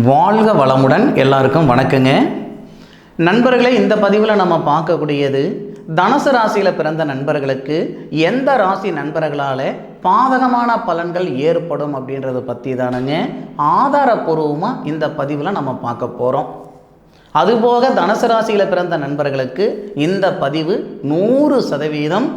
வாழ்க வளமுடன். எல்லாருக்கும் வணக்கங்க நண்பர்களே. இந்த பதிவில் நம்ம பார்க்கக்கூடியது தனுசு ராசியில் பிறந்த நண்பர்களுக்கு எந்த ராசி நண்பர்களால் பாதகமான பலன்கள் ஏற்படும் அப்படின்றத பற்றி தானுங்க ஆதாரப்பூர்வமாக இந்த பதிவில் நம்ம பார்க்க போகிறோம். அதுபோக தனுசு ராசியில் பிறந்த நண்பர்களுக்கு இந்த பதிவு 100%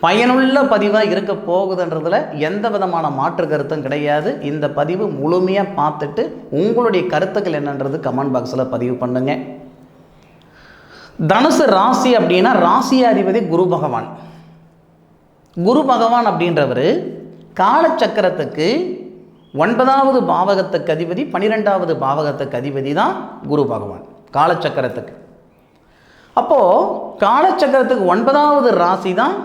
பயனுள்ள பதிவாக இருக்க போகுதுன்றதில் எந்த விதமான மாற்று கருத்தும் கிடையாது. இந்த பதிவு முழுமையாக பார்த்துட்டு உங்களுடைய கருத்துக்கள் என்னன்றது கமெண்ட் பாக்ஸில் பதிவு பண்ணுங்க. தனுசு ராசி அப்படின்னா ராசியாதிபதி குரு பகவான். குரு பகவான் அப்படின்றவர் காலச்சக்கரத்துக்கு 9வது பாவகத்துக்கு அதிபதி, 12வது பாவகத்துக்கு அதிபதி தான் குரு பகவான் காலச்சக்கரத்துக்கு. அப்போது காலச்சக்கரத்துக்கு 9வது ராசி தான்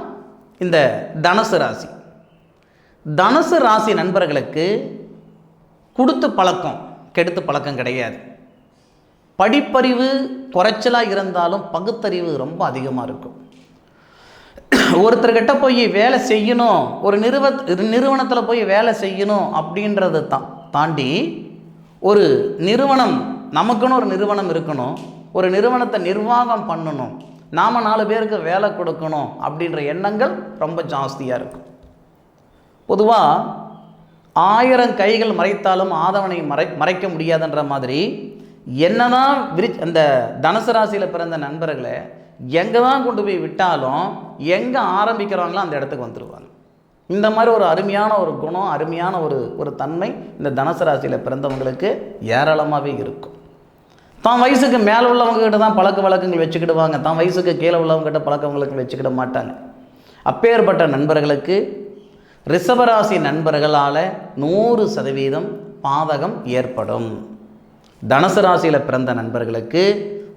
இந்த தனுசு ராசி. தனுசு ராசி நண்பர்களுக்கு கொடுத்து பழக்கம் கெடுத்து பழக்கம் கிடையாது. படிப்பறிவு குறைச்சலாக இருந்தாலும் பகுத்தறிவு ரொம்ப அதிகமாக இருக்கும். ஒருத்தர்கிட்ட போய் வேலை செய்யணும், ஒரு நிறுவனத்தில் போய் வேலை செய்யணும் அப்படின்றத தாண்டி ஒரு நிறுவனம், நமக்குன்னு ஒரு நிறுவனம் இருக்கணும், ஒரு நிறுவனத்தை நிர்வாகம் பண்ணணும், நாம் 4 பேருக்கு வேலை கொடுக்கணும் அப்படின்ற எண்ணங்கள் ரொம்ப ஜாஸ்தியாக இருக்கும். பொதுவாக 1000 கைகள் மறைத்தாலும் ஆதவனை மறைக்க முடியாதுன்ற மாதிரி என்னதான் அந்த தனுசு ராசியில் பிறந்த நண்பர்களை எங்கே தான் கொண்டு போய் விட்டாலும் எங்கே ஆரம்பிக்கிறாங்களோ அந்த இடத்துக்கு வந்துடுவாங்க. இந்த மாதிரி ஒரு அருமையான ஒரு குணம், அருமையான ஒரு தன்மை இந்த தனுசு ராசியில் பிறந்தவங்களுக்கு ஏராளமாகவே இருக்கும். தான் வயசுக்கு மேலே உள்ளவங்ககிட்ட தான் பழக்க வழக்கங்கள் வச்சுக்கிடுவாங்க, தான் வயசுக்கு கீழே உள்ளவங்ககிட்ட பழக்க வழக்கங்கள் வச்சுக்கிட மாட்டாங்க. அப்பேற்பட்ட நண்பர்களுக்கு ரிஷபராசி நண்பர்களால் 100% பாதகம் ஏற்படும். தனுசு ராசியில் பிறந்த நண்பர்களுக்கு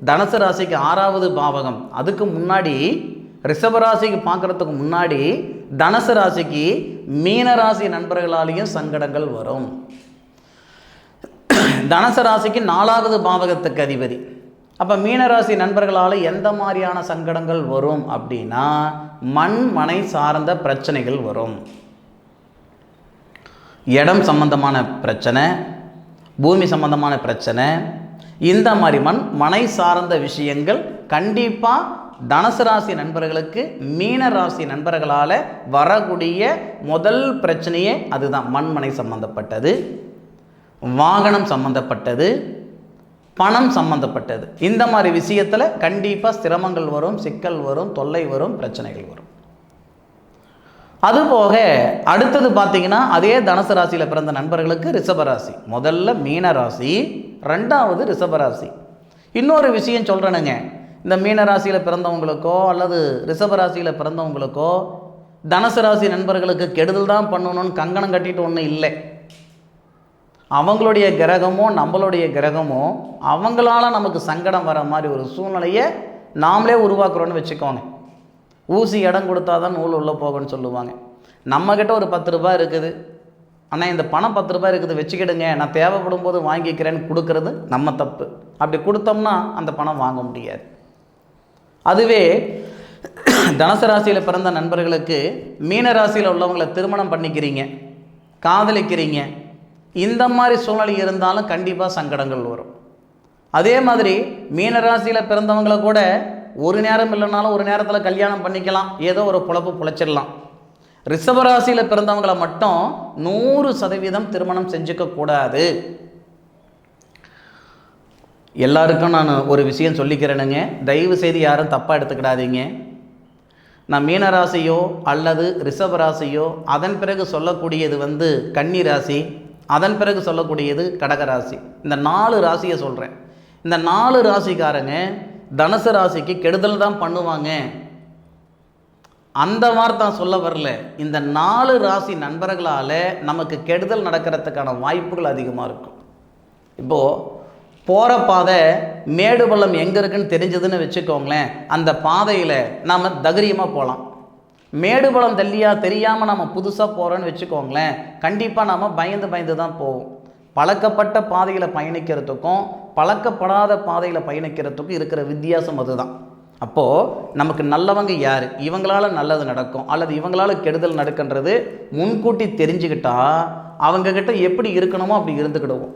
தனுசு ராசிக்கு 6வது பாவகம், அதுக்கு முன்னாடி ரிஷபராசிக்கு பார்க்குறதுக்கு முன்னாடி தனுசு ராசிக்கு மீனராசி நண்பர்களாலேயும் சங்கடங்கள் வரும். தனுசு ராசிக்கு 4வது பாவகத்துக்கு அதிபதி. அப்போ மீனராசி நண்பர்களால் எந்த மாதிரியான சங்கடங்கள் வரும் அப்படின்னா மனை சார்ந்த பிரச்சனைகள் வரும். இடம் சம்பந்தமான பிரச்சனை, பூமி சம்பந்தமான பிரச்சனை, இந்த மாதிரி மனை சார்ந்த விஷயங்கள் கண்டிப்பாக தனுசு ராசி நண்பர்களுக்கு மீனராசி நண்பர்களால் வரக்கூடிய முதல் பிரச்சனையே அதுதான். மனை சம்பந்தப்பட்டது, வாகனம் சம்பந்தப்பட்டது, பணம் சம்பந்தப்பட்டது. இந்த மாதிரி விஷயத்தில் கண்டிப்பாக சிரமங்கள் வரும், சிக்கல் வரும், தொல்லை வரும், பிரச்சனைகள் வரும். அதுபோக அடுத்தது பார்த்திங்கன்னா அதே தனுசு ராசியில் பிறந்த நண்பர்களுக்கு ரிஷபராசி. முதல்ல மீனராசி, 2வது ரிஷபராசி. இன்னொரு விஷயம் சொல்கிறேனுங்க, இந்த மீனராசியில் பிறந்தவங்களுக்கோ அல்லது ரிஷபராசியில் பிறந்தவங்களுக்கோ தனுசு ராசி நண்பர்களுக்கு கெடுதல் தான் பண்ணணும்னு கங்கணம் கட்டிட்டு ஒன்றும் இல்லை. அவங்களுடைய கிரகமோ நம்மளுடைய கிரகமோ அவங்களால நமக்கு சங்கடம் வர மாதிரி ஒரு சூழ்நிலையை நாமளே உருவாக்குறோன்னு வச்சுக்கோங்க. ஊசி இடம் கொடுத்தா தான் நூல் உள்ளே போகணும்னு சொல்லுவாங்க. நம்மக்கிட்ட ஒரு 10 ரூபாய் இருக்குது, ஆனால் இந்த பணம் 10 ரூபாய் இருக்குது வச்சுக்கிடுங்க, நான் தேவைப்படும் போது வாங்கிக்கிறேன்னு கொடுக்கறது நம்ம தப்பு. அப்படி கொடுத்தோம்னா அந்த பணம் வாங்க முடியாது. அதுவே தனுசு ராசியில் பிறந்த நண்பர்களுக்கு மீனராசியில் உள்ளவங்களை திருமணம் பண்ணிக்கிறீங்க, காதலிக்கிறீங்க, இந்த மாதிரி சூழ்நிலை இருந்தாலும் கண்டிப்பாக சங்கடங்கள் வரும். அதே மாதிரி மீனராசியில் பிறந்தவங்களை கூட ஒரு நேரம் இல்லைனாலும் ஒரு நேரத்தில் கல்யாணம் பண்ணிக்கலாம், ஏதோ ஒரு பொழப்பு பொழைச்சிடலாம். ரிஷபராசியில் பிறந்தவங்களை மட்டும் 100% திருமணம் செஞ்சுக்கக்கூடாது. எல்லாருக்கும் நான் ஒரு விஷயம் சொல்லிக்கிறேனுங்க, தயவு செய்து யாரும் தப்பாக எடுத்துக்கிடாதீங்க. நான் மீனராசியோ அல்லது ரிஷபராசியோ, அதன் பிறகு சொல்லக்கூடியது கன்னி ராசி, அதன் பிறகு சொல்லக்கூடியது கடகராசி, இந்த 4 ராசியை சொல்கிறேன். இந்த 4 ராசிக்காரங்க தனுசு ராசிக்கு கெடுதல் தான் பண்ணுவாங்க, அந்த வார்த்தை சொல்ல வரல. இந்த 4 ராசி நண்பர்களால் நமக்கு கெடுதல் நடக்கிறதுக்கான வாய்ப்புகள் அதிகமாக இருக்கும். இப்போது போகிற பாதை மேடு பள்ளம் எங்கே இருக்குன்னு தெரிஞ்சதுன்னு வச்சுக்கோங்களேன், அந்த பாதையில் நாம் தைரியமாக போகலாம். மேடு பள்ளம் தெரியாமல் நம்ம புதுசாக போகிறோன்னு வச்சுக்கோங்களேன், கண்டிப்பாக நாம் பயந்து தான் போவோம். பழக்கப்பட்ட பாதையில் பயணிக்கிறதுக்கும் பழக்கப்படாத பாதையில் பயணிக்கிறதுக்கும் இருக்கிற வித்தியாசம் அதுதான். அப்போது நமக்கு நல்லவங்க யார், இவங்களால் நல்லது நடக்கும் அல்லது இவங்களால் கெடுதல் நடக்குன்றது முன்கூட்டி தெரிஞ்சுக்கிட்டால் அவங்கக்கிட்ட எப்படி இருக்கணுமோ அப்படி இருந்துக்கிடுவோம்.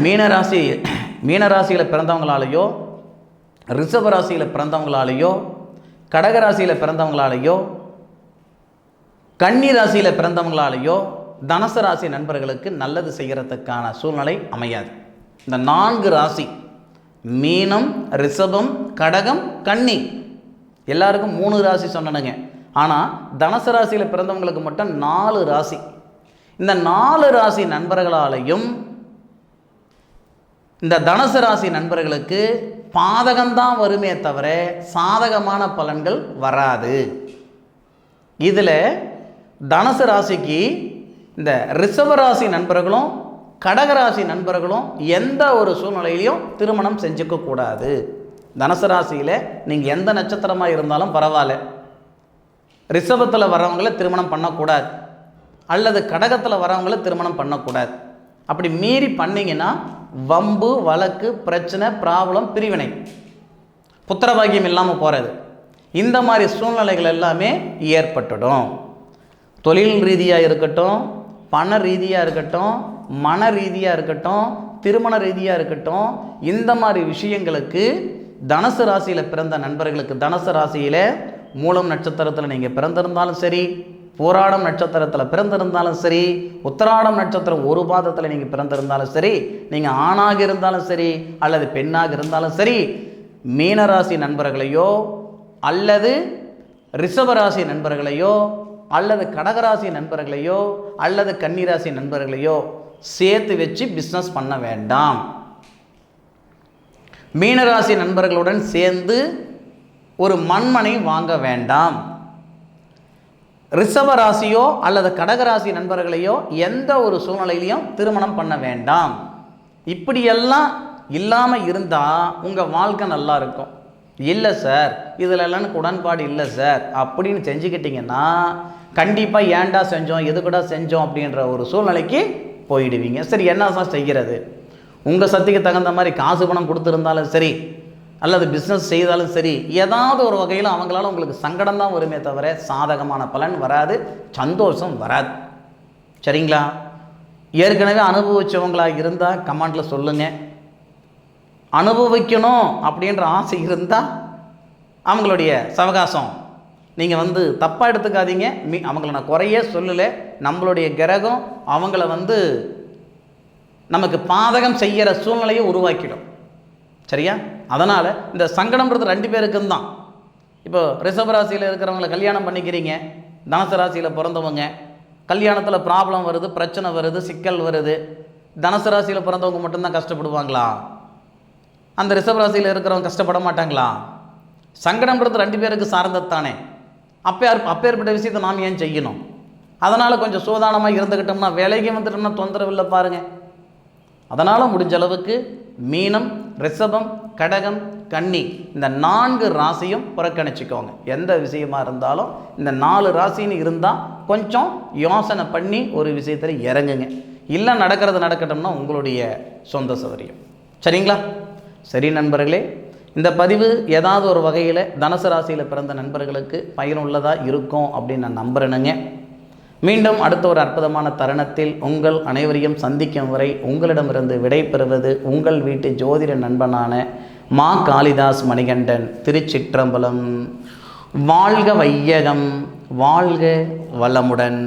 மீனராசியில் பிறந்தவங்களாலேயோ, ரிஷப ராசியில் பிறந்தவங்களாலேயோ, கடகராசியில் பிறந்தவங்களாலேயோ, கன்னி ராசியில் பிறந்தவங்களாலேயோ தனுசு ராசி நண்பர்களுக்கு நல்லது செய்கிறதுக்கான சூழ்நிலை அமையாது. இந்த 4 ராசி மீனம், ரிஷபம், கடகம், கன்னி எல்லாருக்கும் 3 ராசி சொன்னனுங்க. ஆனால் தனுசு ராசியில் பிறந்தவங்களுக்கு மட்டும் 4 ராசி. இந்த 4 ராசி நண்பர்களாலையும் இந்த தனுசு ராசி நண்பர்களுக்கு பாதகம்தான் வருமே தவிர சாதகமான பலன்கள் வராது. இதில் தனுசு ராசிக்கு இந்த ரிஷபராசி நண்பர்களும் கடகராசி நண்பர்களும் எந்த ஒரு சூழ்நிலையிலையும் திருமணம் செஞ்சுக்க கூடாது. தனுசு ராசியில் நீங்கள் எந்த நட்சத்திரமாக இருந்தாலும் பரவாயில்ல, ரிஷபத்தில் வரவங்களை திருமணம் பண்ணக்கூடாது, அல்லது கடகத்தில் வரவங்களை திருமணம் பண்ணக்கூடாது. அப்படி மீறி பண்ணிங்கன்னா வம்பு, வழக்கு, பிரச்சனை, ப்ராப்ளம், பிரிவினை, புத்திரபாகியம் இல்லாமல் போகிறது, இந்த மாதிரி சூழ்நிலைகள் எல்லாமே ஏற்பட்டுடும். தொழில் ரீதியாக இருக்கட்டும், பண ரீதியாக இருக்கட்டும், மன ரீதியாக இருக்கட்டும், திருமண ரீதியாக இருக்கட்டும், இந்த மாதிரி விஷயங்களுக்கு தனுசு ராசியில் பிறந்த நண்பர்களுக்கு, தனுசு ராசியில் மூலம் நட்சத்திரத்தில் நீங்கள் பிறந்திருந்தாலும் சரி, பூராடம் நட்சத்திரத்தில் பிறந்திருந்தாலும் சரி, உத்திராடம் நட்சத்திரம் ஒரு பாதத்தில் நீங்கள் பிறந்திருந்தாலும் சரி, நீங்கள் ஆணாக இருந்தாலும் சரி அல்லது பெண்ணாக இருந்தாலும் சரி, மீனராசி நண்பர்களையோ அல்லது ரிஷபராசி நண்பர்களையோ அல்லது கடகராசி நண்பர்களையோ அல்லது கன்னிராசி நண்பர்களையோ சேர்த்து வச்சு பிஸ்னஸ் பண்ண வேண்டாம். மீனராசி நண்பர்களுடன் சேர்ந்து ஒரு மண்மனை வாங்க வேண்டாம். ரிஷபராசியோ அல்லது கடகராசி நண்பர்களையோ எந்த ஒரு சூழ்நிலையிலையும் திருமணம் பண்ண வேண்டாம். இப்படியெல்லாம் இல்லாமல் இருந்தால் உங்கள் வாழ்க்கை நல்லா இருக்கும். இல்லை சார், இதில் எல்லாம் உடன்பாடு இல்லை சார் அப்படின்னு செஞ்சுக்கிட்டிங்கன்னா கண்டிப்பாக ஏன்டா செஞ்சோம், எதுக்கூட செஞ்சோம் அப்படின்ற ஒரு சூழ்நிலைக்கு போயிடுவீங்க. சரி, என்ன சார் செய்கிறது? உங்கள் சக்திக்கு தகுந்த மாதிரி காசு பணம் கொடுத்துருந்தாலும் சரி அல்லது பிஸ்னஸ் செய்தாலும் சரி, ஏதாவது ஒரு வகையில் அவங்களால உங்களுக்கு சங்கடம் தான் வருமே தவிர சாதகமான பலன் வராது, சந்தோஷம் வராது. சரிங்களா? ஏற்கனவே அனுபவித்தவங்களாக இருந்தால் கமெண்டில் சொல்லுங்கள். அனுபவிக்கணும் அப்படின்ற ஆசை இருந்தால் அவங்களுடைய சவகாசம் நீங்கள் தப்பாக எடுத்துக்காதீங்க. அவங்கள நான் குறையே சொல்லலை. நம்மளுடைய கிரகம் அவங்கள நமக்கு பாதகம் செய்கிற சூழ்நிலையை உருவாக்கிடும். சரியா? அதனால் இந்த சங்கடம்ன்றது 2 பேருக்கும் தான். இப்போ ரிஷபராசியில் இருக்கிறவங்கள கல்யாணம் பண்ணிக்கிறீங்க, தனுசு ராசியில் பிறந்தவங்க கல்யாணத்தில் ப்ராப்ளம் வருது, பிரச்சனை வருது, சிக்கல் வருது. தனுசு ராசியில் பிறந்தவங்க மட்டும்தான் கஷ்டப்படுவாங்களா? அந்த ரிஷபராசியில் இருக்கிறவங்க கஷ்டப்பட மாட்டாங்களா? சங்கடம்ன்றது 2 பேருக்கு சார்ந்ததானே. அப்பேற்பட்ட விஷயத்தை நாம் ஏன் செய்யணும்? அதனால் கொஞ்சம் சூதானமாக இருந்துக்கிட்டோம்னா, வேலைக்கு வந்துட்டோம்னா தொந்தரவு இல்லை பாருங்கள். அதனால் முடிஞ்ச அளவுக்கு மீனம், ரிஷபம், கடகம், கன்னி இந்த 4 ராசியும் புறக்கணிச்சிக்கோங்க. எந்த விஷயமா இருந்தாலும் இந்த 4 ராசின்னு இருந்தால் கொஞ்சம் யோசனை பண்ணி ஒரு விஷயத்தில் இறங்குங்க. இல்லை நடக்கிறது நடக்கட்டும்னா உங்களுடைய சொந்த சௌகரியம். சரிங்களா? சரி நண்பர்களே, இந்த பதிவு ஏதாவது ஒரு வகையில் தனுசு ராசியில் பிறந்த நண்பர்களுக்கு பயனுள்ளதாக இருக்கும் அப்படின்னு நான் நம்புகிறேனுங்க. மீண்டும் அடுத்த ஒரு அற்புதமான தருணத்தில் உங்கள் அனைவரையும் சந்திக்கும் வரை உங்களிடமிருந்து விடை பெறுவது உங்கள் வீட்டு ஜோதிட நண்பனான மா காளிதாஸ் மணிகண்டன். திருச்சிற்றம்பலம். வாழ்க வையகம், வாழ்க வளமுடன்.